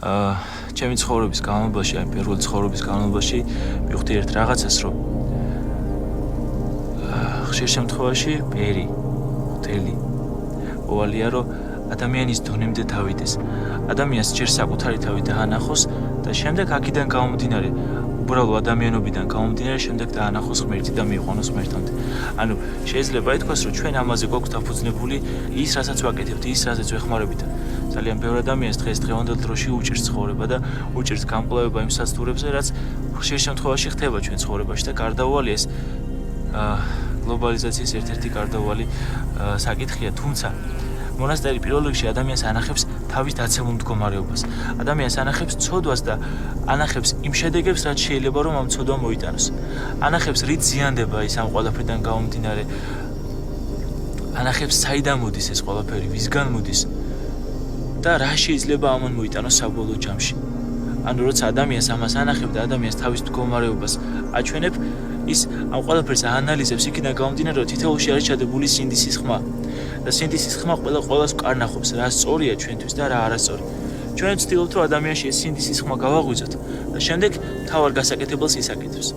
ჩემი ცხოვრების განმავლობაში, აი პირველი ცხოვრების განმავლობაში მივხვდი ერთ რაღაცას, რომ ხშირ შემთხვევაში პერი, ხუთელი ოვალია, რომ ადამიანის დონემდე დავიდეს. ადამიანს ჯერ საკუთარი თავი დაანახოს და შემდეგ აქედან გამომდინარე, უბრალო ადამიანობიდან გამომდინარე, შემდეგ დაანახოს ღმერთი და მიიყვანოს ღმერთამდე. ანუ შეიძლება ითქვას, რომ ჩვენ ამაზე გვაქვს დაფუძნებული ის, რასაც ვაკეთებთ, ის, რასაც ვეხმარებით. ძალიან ბევრი ადამიანს დღევანდელ დროში უჭირს ცხოვრება და უჭირს გამკლავება იმ სასტურებზე, რაც ხშირ შემთხვევაში ხდება ჩვენ ცხოვრებაში და გარდაუვალია ეს გლობალიზაციის ერთ-ერთი გარდაუვალი საკითხია, თუმცა მონასტერი პირველ რიგში ადამიანს ანახებს თავის დაცემულ მდგომარეობას. ადამიანს ანახებს ცოდვას და ანახებს იმ შედეგებს, რაც შეიძლება რომ ამ ცოდვამ მოიტანოს. ანახებს რით ზიანდება ის ამ ყველაფერიდან გამომდინარე. ანახებს საიდან მოდის ეს ყველაფერი, ვისგან მოდის და რა შეიძლება ამან მოიტანოს საბოლოო ჯამში. ანუ როცა ადამიანს ამას ანახებ და ადამიანს თავის მდგომარეობას აჩვენებ, ის ამ ყველაფერს აანალიზებს, იქიდან გამომდინარე, რომ თითოეულში არის ჩადებული სინდისის ხმა. და სინდისის ხმა ყველას ვკარნახობს, რა სწორია ჩვენთვის და რა არასწორი. ჩვენ ვცდილობთ, რომ ადამიანში ეს სინდისის ხმა გავაღვიძოთ და შემდეგ მთავარ გასაკეთებელს ისაკეთებს.